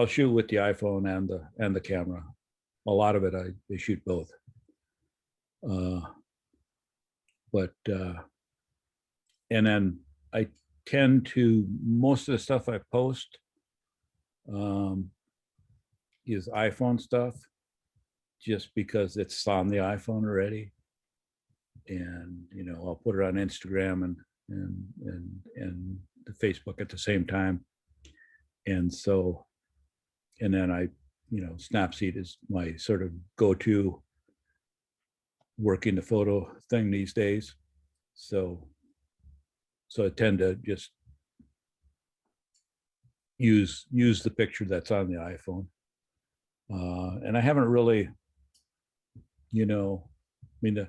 shoot with the iPhone and the camera. A lot of it I shoot both. But and then I tend to, most of the stuff I post is iPhone stuff, just because it's on the iPhone already. And you know, I'll put it on Instagram and the Facebook at the same time. And so, and then I, you know, Snapseed is my sort of go-to working the photo thing these days. So I tend to just use the picture that's on the iPhone. And I haven't really, you know, I mean,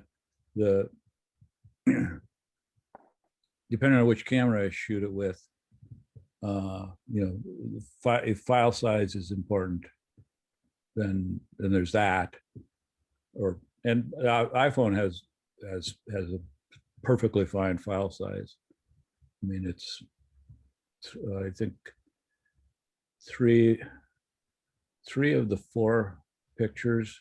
the depending on which camera I shoot it with, you know, if file size is important, then there's that. And iPhone has a perfectly fine file size. I mean, it's I think three of the 4 pictures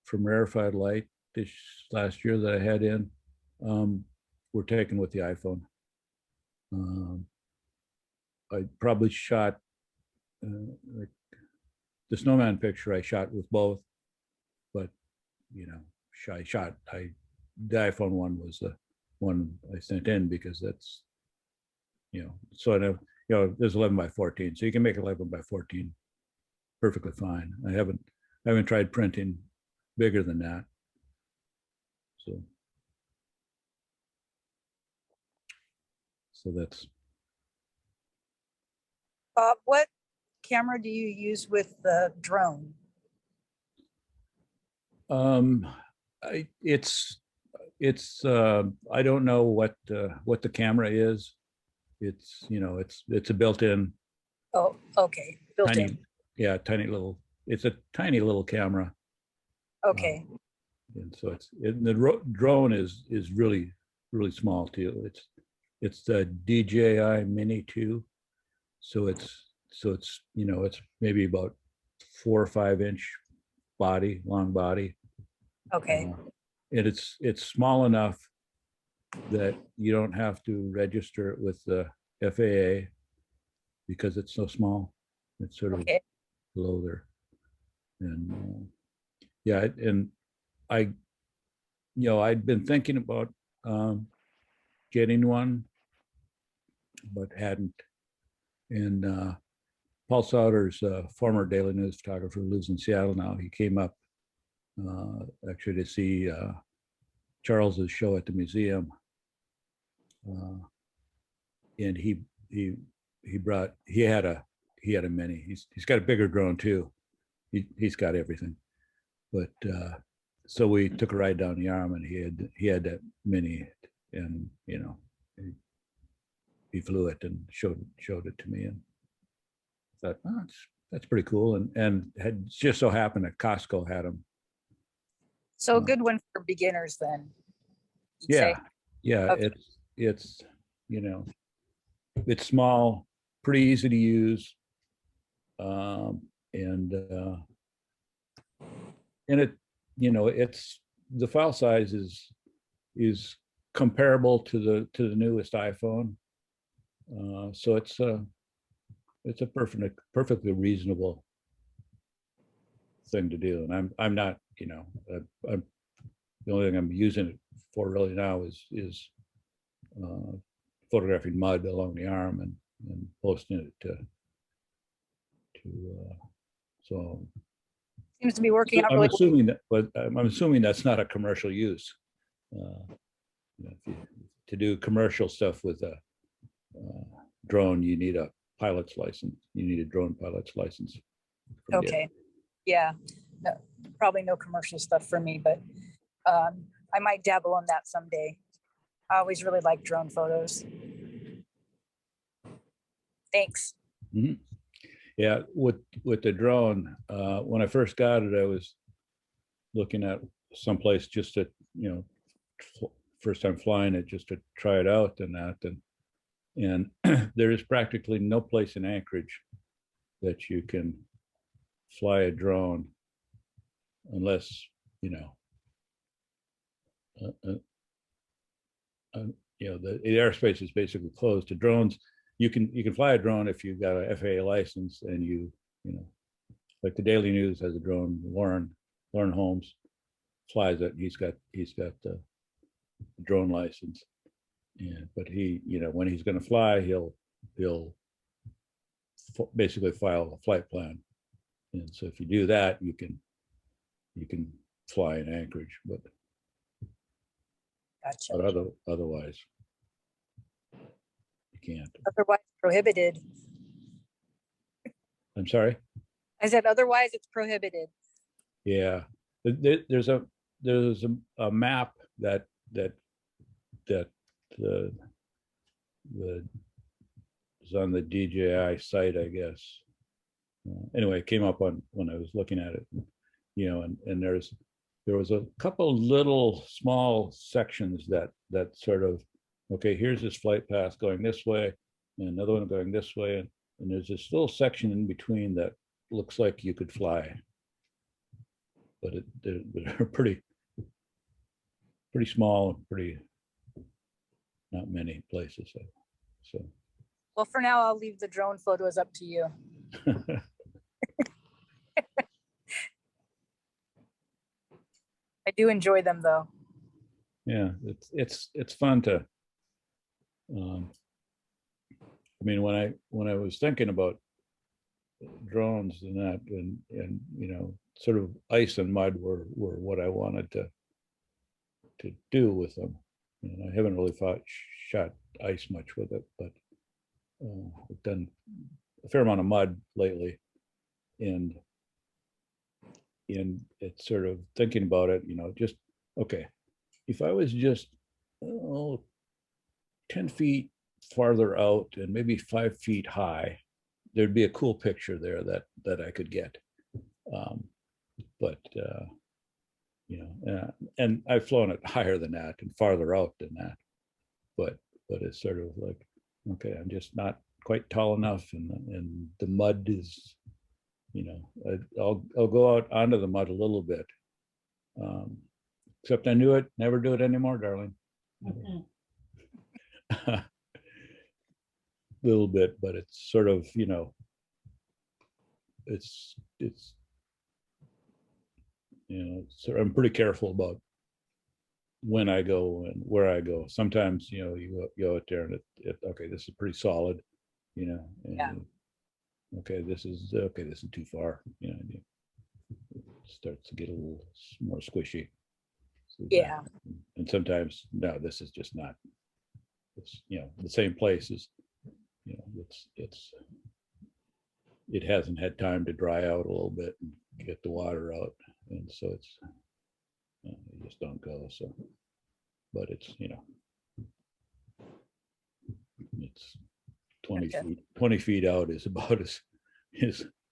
from Rarefied Light this last year that I had in were taken with the iPhone. I probably shot like the snowman picture I shot with both, but you know, I the iPhone one was the one I sent in because that's, sort of, there's 11 by 14, so you can make 11 by 14 perfectly fine. I haven't tried printing bigger than that. So that's. Bob, what camera do you use with the drone? I don't know what the camera is. It's it's a built-in. Oh, okay, built tiny, in. Yeah, it's a tiny little camera. Okay, And so the drone is really small too. It's the DJI Mini 2, so it's it's maybe about 4 or 5 inch long body. okay, And it's small enough that you don't have to register it with the FAA because it's so small. It's sort of okay. below there. And yeah, and I'd been thinking about getting one, but hadn't. And Paul Sauter's former Daily News photographer, who lives in Seattle now, he came up actually to see Charles's show at the museum, and he had a Mini. He's got a bigger drone too. He's got everything, but so we took a ride down the arm, and he had that Mini, and he flew it and showed it to me, and thought, oh, that's pretty cool, and had just so happened that Costco had them. So a good one for beginners then. you'd Yeah, say? yeah, Okay. it's it's small, pretty easy to use, and it it's the file size is comparable to the newest iPhone, so it's a perfectly reasonable thing to do. And I'm not, I'm the only thing I'm using it for really now is photographing mud along the arm and posting it to so Seems to be working out I'm really assuming that, but I'm assuming that's not a commercial use. To do commercial stuff with a drone, you need a pilot's license. You need a drone pilot's license. well. Okay, yeah, no, probably no commercial stuff for me, but I might dabble in that someday. I always really like drone photos. Thanks. Mhm. Yeah, with the drone, when I first got it, I was looking at someplace just to, first time flying it, just to try it out and that. And there is practically no place in Anchorage that you can fly a drone unless, the airspace is basically closed to drones. You can fly a drone if you've got a FAA license, and like the Daily News has a drone. Lauren Holmes flies it. He's got the drone license, but he, when he's going to fly, he'll basically file a flight plan, and so if you do that, you can fly in Anchorage, but Gotcha. otherwise you can't. Otherwise prohibited. I'm sorry. I said otherwise it's prohibited. Yeah, there's a map that the is on the DJI site, I guess. Anyway, it came up when I was looking at it, and there was a couple little small sections that sort of, okay, here's this flight path going this way, and another one going this way, and there's this little section in between that looks like you could fly, but they're pretty small and pretty not many places. So Well, for now, I'll leave the drone photos up to you. I do enjoy them though. Yeah, it's fun to. I mean, when I was thinking about drones and that, and you know, sort of ice and mud were what I wanted to do with them. And I haven't really shot ice much with it, but I've done a fair amount of mud lately, and it's sort of thinking about it, you know, just okay, if I was just 10 feet farther out and maybe 5 feet high, there'd be a cool picture there that I could get. But you know, and I've flown it higher than that and farther out than that, but it's sort of like, okay, I'm just not quite tall enough, and the mud is, you know, I'll go out onto the mud a little bit. Except I knew it, never do it anymore, darling. Little bit, but it's sort of, you know, it's you know, so I'm pretty careful about when I go and where I go. Sometimes, you know, you go out there and it okay, this is pretty solid, you know, and Yeah. okay, this is too far, you know, it starts to get a little more squishy. So Yeah. and sometimes, no, this is just not, it's, you know, the same place is, you know, it hasn't had time to dry out a little bit and get the water out, and so it's, you just don't go. So, but it's, you know, it's 20 Okay. feet. 20 feet out is about is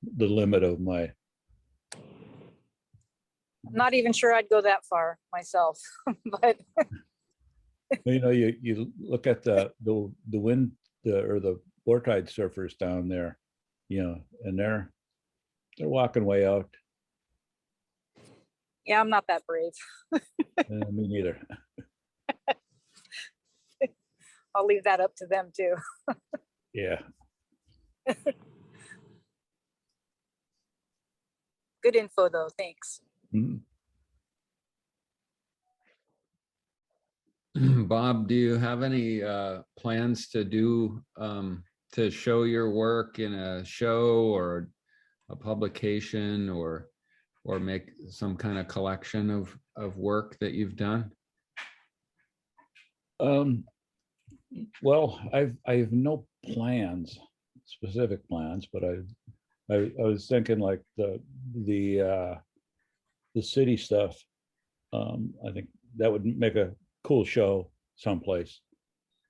the limit of my. I'm not even sure I'd go that far myself, but You know, you look at the wind or the vortide surfers down there, you know, and they're walking way out. yeah, I'm not that brave. Me neither. I'll leave that up to them too. Yeah. Good info though, thanks. Mhm. Bob, do you have any plans to do to show your work in a show or a publication, or make some kind of collection of work that you've done? Well, I have no plans, specific plans, but I was thinking like the city stuff. I think that would make a cool show someplace,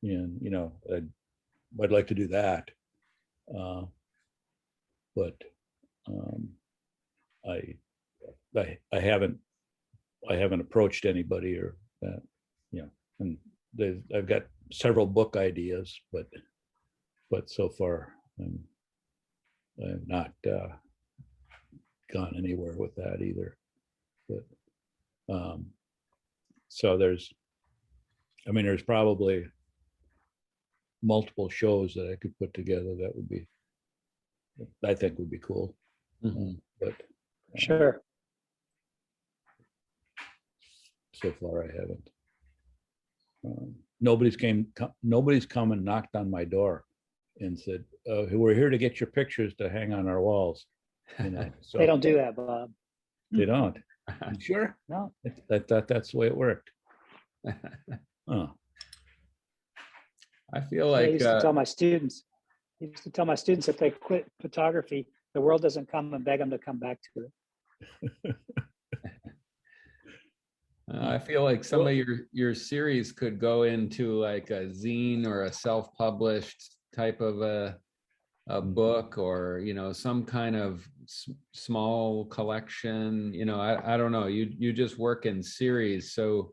and you know, I'd like to do that. But I haven't approached anybody or that, you know, and I've got several book ideas, but so far I have not gone anywhere with that either. But so there's probably multiple shows that I could put together that would be, I think would be cool. Mhm. But Sure. so far I haven't. Nobody's come and knocked on my door and said, we're here to get your pictures to hang on our walls. You know, so They don't do that, Bob. They don't. You sure? No. I thought that's the way it worked. Oh, I feel I like used to tell my students, if they quit photography, the world doesn't come and beg them to come back to it. I feel like some of your series could go into like a zine or a self-published type of a book, or you know, some kind of small collection. You know, I don't know. You just work in series so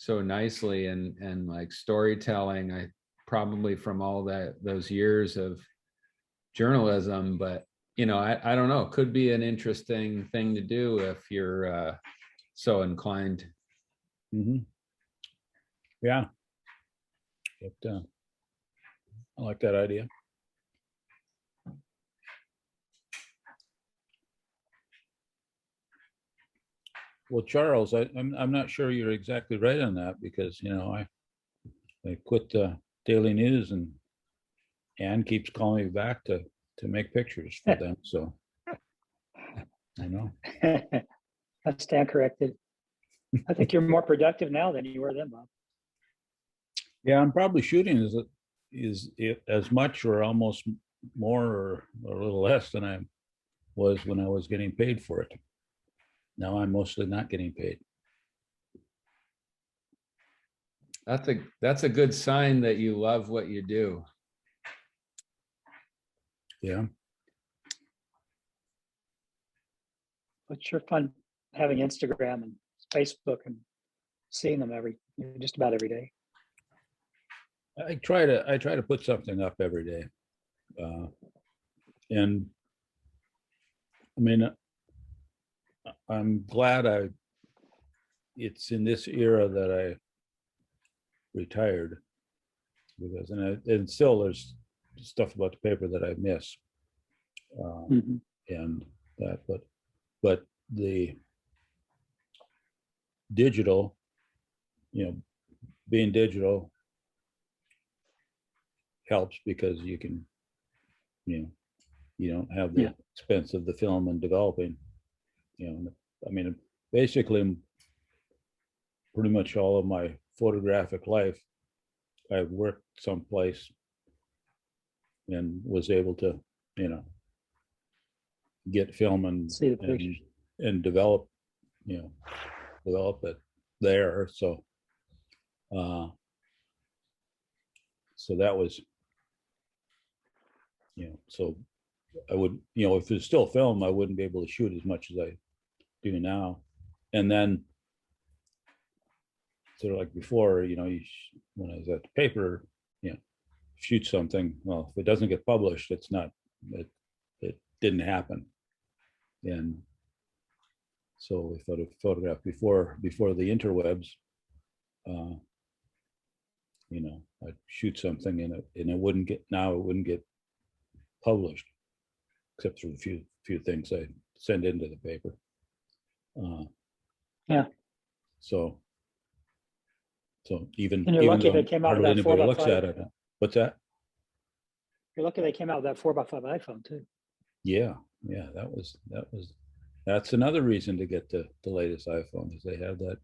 nicely, and like storytelling. I probably from all those years of journalism, but you know, I don't know. Could be an interesting thing to do if you're so inclined. mhm. Yeah. But I like that idea. Well, Charles, I'm not sure you're exactly right on that because, you know, I quit the Daily News and Ann keeps calling me back to make pictures for them. So I know. I stand corrected. I think you're more productive now than you were then, Bob. Yeah, I'm probably shooting as much or almost more or a little less than I was when I was getting paid for it. Now I'm mostly not getting paid. That's a good sign that you love what you do. Yeah. It's sure fun having Instagram and Facebook and seeing them just about every day. I try to put something up every day. And I mean, I'm glad it's in this era that I retired because, and still there's stuff about the paper that I miss. Mhm. And that, but the digital, you know, being digital helps because you can, you know, you don't have the expense of the film and developing, you know. I mean, basically pretty much all of my photographic life, I've worked someplace and was able to, you know, get film and See the pictures. and develop, you know, develop it there. So so that was, you know, so I would, you know, if there's still film, I wouldn't be able to shoot as much as I do now. And then sort of like before, you know, when I was at the paper, you know, shoot something. Well, if it doesn't get published, it didn't happen. And so if I photographed before the interwebs, you know, I'd shoot something and it wouldn't get published, except for the few things I send into the paper. Yeah. So even And you're lucky though they came out with hardly that anybody looks 4x5. at it. What's that? You're lucky they came out with that 4x5 iPhone too. Yeah, that's another reason to get the latest iPhone is they have that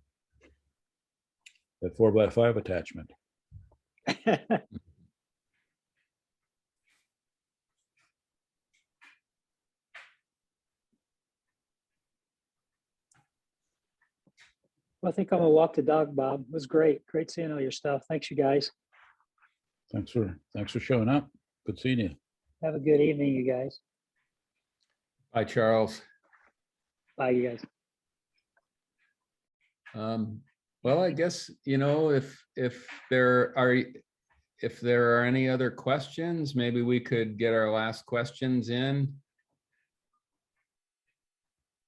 4x5 attachment. Well, I think I'm gonna walk the dog, Bob. It was great seeing all your stuff. Thanks, you guys. Thanks for showing up. Good seeing you. Have a good evening, you guys. Bye, Charles. Bye, you guys. Well, I guess, you know, if there are any other questions, maybe we could get our last questions in.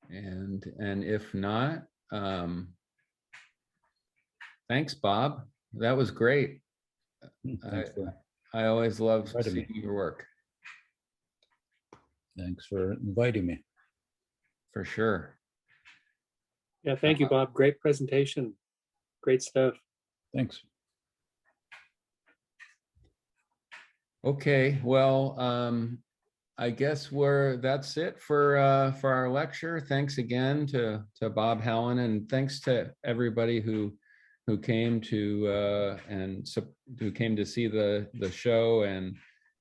And if not, thanks, Bob. That was great. I always love seeing your work. Thanks for inviting me. For sure. Yeah, thank you, Bob. Great presentation. Great stuff. Thanks. Okay, well, I guess that's it for our lecture. Thanks again to Bob Hallinen, and thanks to everybody who came to who came to see the show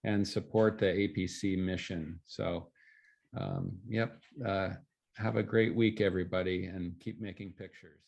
and support the APC mission. So, yep. Have a great week, everybody, and keep making pictures.